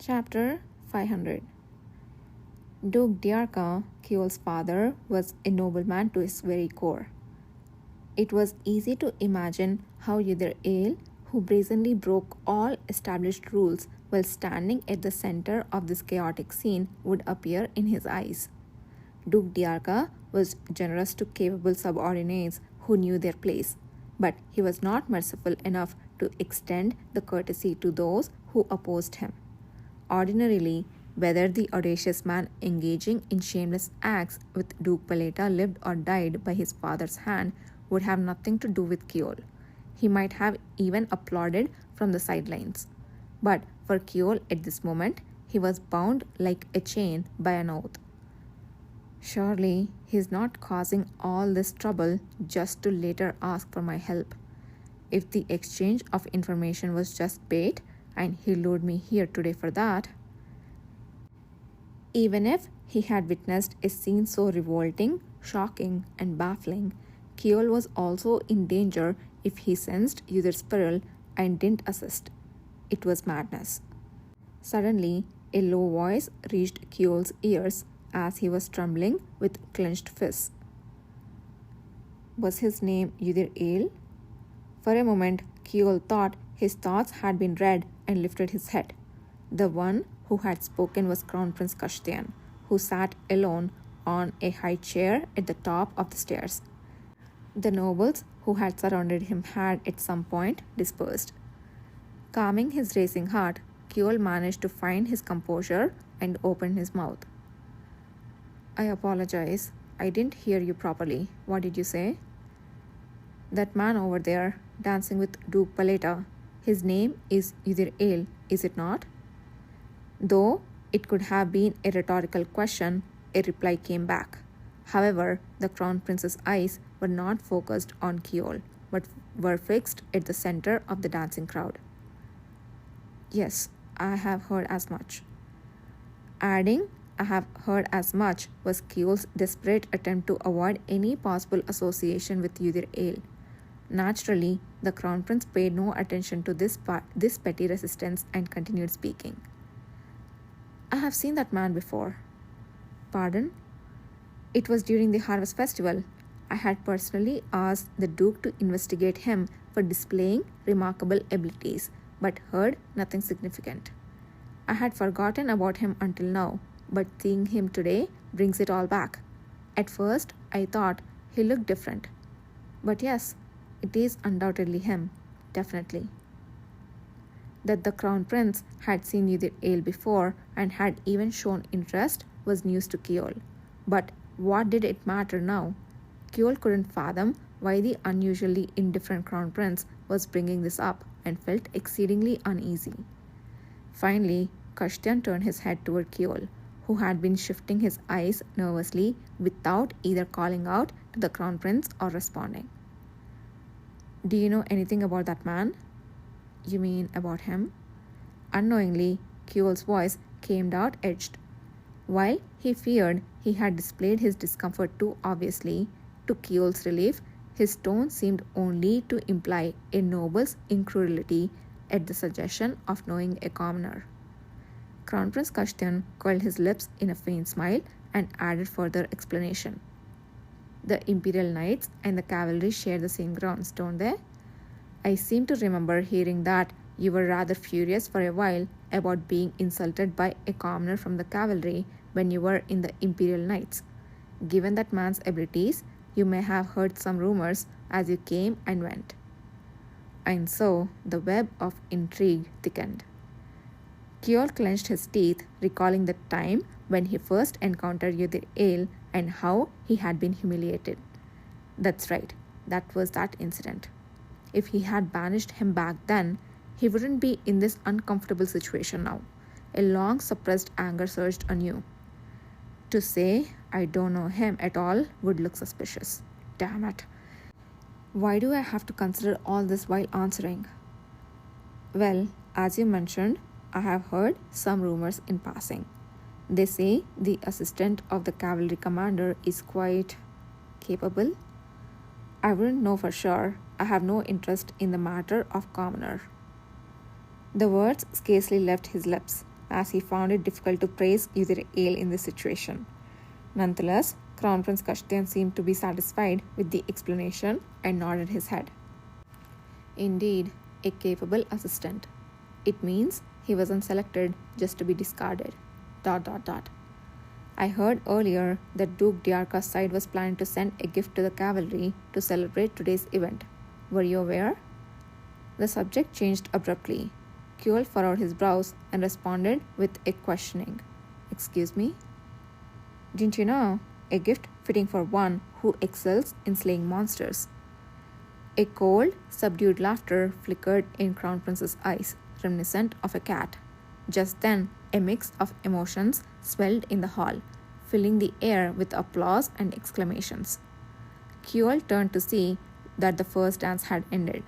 Chapter 500. Duke Diarca, Keol's father, was a nobleman to his very core. It was easy to imagine how Udir Ale, who brazenly broke all established rules while standing at the center of this chaotic scene, would appear in his eyes. Duke Diarca was generous to capable subordinates who knew their place, but he was not merciful enough to extend the courtesy to those who opposed him. Ordinarily, whether the audacious man engaging in shameless acts with Duke Paleta lived or died by his father's hand would have nothing to do with Keol. He might have even applauded from the sidelines. But for Keol at this moment, he was bound like a chain by an oath. Surely he is not causing all this trouble just to later ask for my help. If the exchange of information was just bait, and he lured me here today for that. Even if he had witnessed a scene so revolting, shocking, and baffling, Keol was also in danger if he sensed Udir's peril and didn't assist. It was madness. Suddenly, a low voice reached Keol's ears as he was trembling with clenched fists. Was his name Udir Ale? For a moment, Keol thought his thoughts had been read and lifted his head. The one who had spoken was Crown Prince Kashtian, who sat alone on a high chair at the top of the stairs. The nobles who had surrounded him had at some point dispersed. Calming his racing heart, Keol managed to find his composure and opened his mouth. I apologize. I didn't hear you properly. What did you say? That man over there, dancing with Duke Paleta. His name is Udir Ale, is it not? Though it could have been a rhetorical question, a reply came back. However, the Crown Prince's eyes were not focused on Keol, but were fixed at the center of the dancing crowd. Yes, I have heard as much. Adding, I have heard as much was Keol's desperate attempt to avoid any possible association with Udir Ale. Naturally, the Crown Prince paid no attention to this petty resistance and continued speaking. I have seen that man before. Pardon? It was during the Harvest Festival. I had personally asked the Duke to investigate him for displaying remarkable abilities, but heard nothing significant. I had forgotten about him until now, but seeing him today brings it all back. At first, I thought he looked different. But yes, it is undoubtedly him, definitely. That the Crown Prince had seen Udir Ale before and had even shown interest was news to Keol. But what did it matter now? Keol couldn't fathom why the unusually indifferent Crown Prince was bringing this up and felt exceedingly uneasy. Finally, Kashtian turned his head toward Keol, who had been shifting his eyes nervously without either calling out to the Crown Prince or responding. Do you know anything about that man? You mean about him? Unknowingly, Keol's voice came out edged. While he feared he had displayed his discomfort too obviously, to Keol's relief, his tone seemed only to imply a noble's incredulity at the suggestion of knowing a commoner. Crown Prince Kashtian curled his lips in a faint smile and added further explanation. The Imperial Knights and the cavalry share the same grounds, don't they? I seem to remember hearing that you were rather furious for a while about being insulted by a commoner from the cavalry when you were in the Imperial Knights. Given that man's abilities, you may have heard some rumors as you came and went. And so the web of intrigue thickened. Keol clenched his teeth, recalling the time when he first encountered Udir Ale and how he had been humiliated. That's right, that was that incident. If he had banished him back then, he wouldn't be in this uncomfortable situation now. A long suppressed anger surged anew. To say I don't know him at all would look suspicious. Damn it. Why do I have to consider all this while answering? Well, as you mentioned, I have heard some rumors in passing. They say the assistant of the cavalry commander is quite capable. I wouldn't know for sure. I have no interest in the matter of commoner. The words scarcely left his lips. as he found it difficult to praise Udir Ale in this situation. Nonetheless, Crown Prince Kashtian seemed to be satisfied with the explanation and nodded his head. Indeed, a capable assistant. It means he wasn't selected just to be discarded. ... I heard earlier that Duke Diarca's side was planning to send a gift to the cavalry to celebrate today's event. Were you aware? The subject changed abruptly. Kewell furrowed his brows and responded with a questioning. Excuse me? Didn't you know? A gift fitting for one who excels in slaying monsters. A cold, subdued laughter flickered in Crown Prince's eyes, reminiscent of a cat. Just then, a mix of emotions swelled in the hall, filling the air with applause and exclamations. Kewell turned to see that the first dance had ended.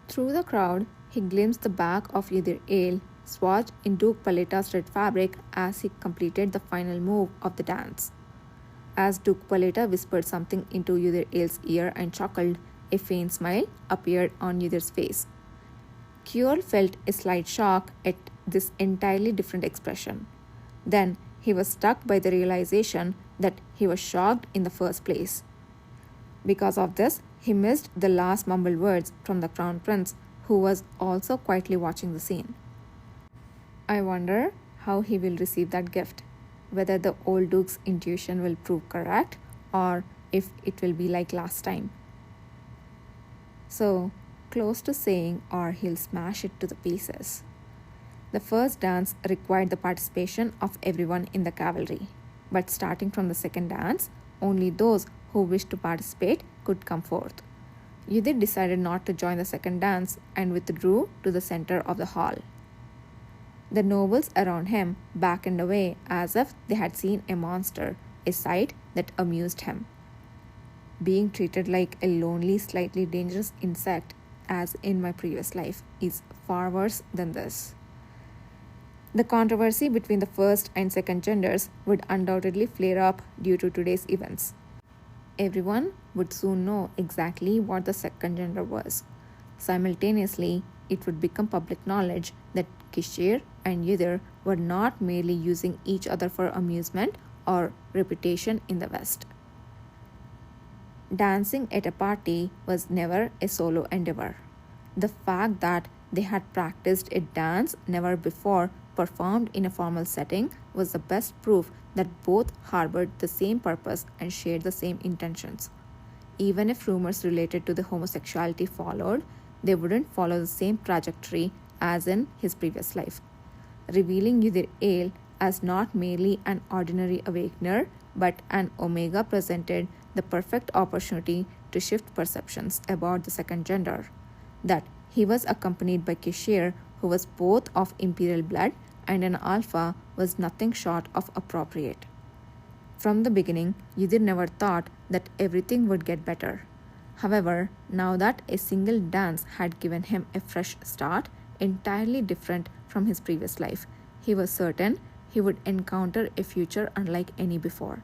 Through the crowd, he glimpsed the back of Udir Ale, swathed in Duke Paleta's red fabric as he completed the final move of the dance. As Duke Paleta whispered something into Udir Ale's ear and chuckled, a faint smile appeared on Udir's face. Kewell felt a slight shock at this entirely different expression. Then he was struck by the realization that he was shocked in the first place. Because of this, he missed the last mumbled words from the Crown Prince, who was also quietly watching the scene. I wonder how he will receive that gift, whether the old Duke's intuition will prove correct or if it will be like last time. So, close to saying, or he'll smash it to the pieces. The first dance required the participation of everyone in the cavalry, but starting from the second dance, only those who wished to participate could come forth. Udir decided not to join the second dance and withdrew to the center of the hall. The nobles around him backed away as if they had seen a monster, a sight that amused him. Being treated like a lonely, slightly dangerous insect, as in my previous life, is far worse than this. The controversy between the first and second genders would undoubtedly flare up due to today's events. Everyone would soon know exactly what the second gender was. Simultaneously, it would become public knowledge that Kishir and Udir were not merely using each other for amusement or reputation in the West. Dancing at a party was never a solo endeavor. The fact that they had practiced a dance never before performed in a formal setting was the best proof that both harbored the same purpose and shared the same intentions. Even if rumors related to the homosexuality followed, they wouldn't follow the same trajectory as in his previous life. Revealing Udir Ale as not merely an ordinary awakener but an Omega presented the perfect opportunity to shift perceptions about the second gender. That he was accompanied by Kishir, who was both of imperial blood and an alpha, was nothing short of appropriate. From the beginning, Udir never thought that everything would get better. However, now that a single dance had given him a fresh start, entirely different from his previous life, he was certain he would encounter a future unlike any before.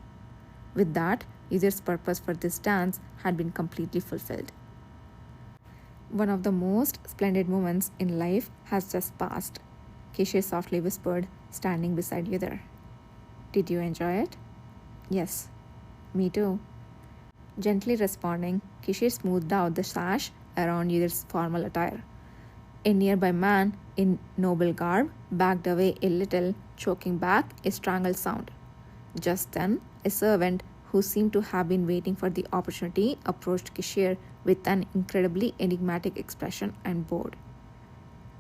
With that, Udir's purpose for this dance had been completely fulfilled. One of the most splendid moments in life has just passed, Kishir softly whispered, standing beside Udir. Did you enjoy it? Yes, me too. Gently responding, Kishir smoothed out the sash around Udir's formal attire. A nearby man in noble garb backed away a little, choking back a strangled sound. Just then, a servant who seemed to have been waiting for the opportunity approached Kishir with an incredibly enigmatic expression and bowed.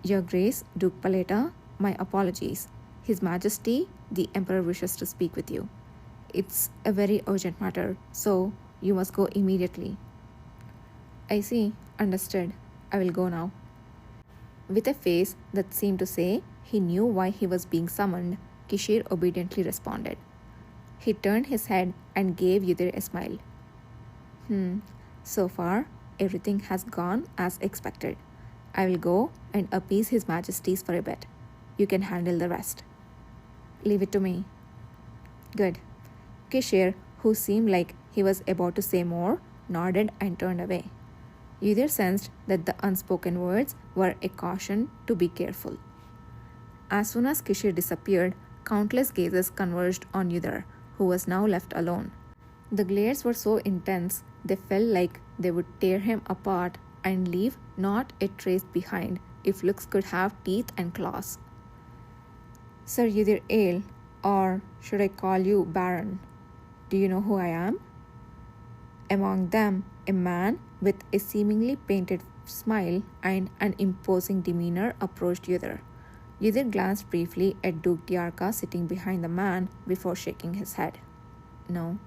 Your Grace, Duke Paleta, my apologies. His Majesty, the Emperor wishes to speak with you. It's a very urgent matter, so you must go immediately. I see, understood. I will go now. With a face that seemed to say he knew why he was being summoned, Kishir obediently responded. He turned his head and gave Udir a smile. So far, everything has gone as expected. I will go and appease His Majesties for a bit. You can handle the rest. Leave it to me. Good. Kishir, who seemed like he was about to say more, nodded and turned away. Udir sensed that the unspoken words were a caution to be careful. As soon as Kishir disappeared, countless gazes converged on Yudhir, who was now left alone. The glares were so intense they felt like they would tear him apart and leave not a trace behind if looks could have teeth and claws. Sir Yudhir Ale, or should I call you Baron? Do you know who I am? Among them, a man with a seemingly painted smile and an imposing demeanor approached Yudhir. Yudhir glanced briefly at Duke Diarca sitting behind the man before shaking his head. No,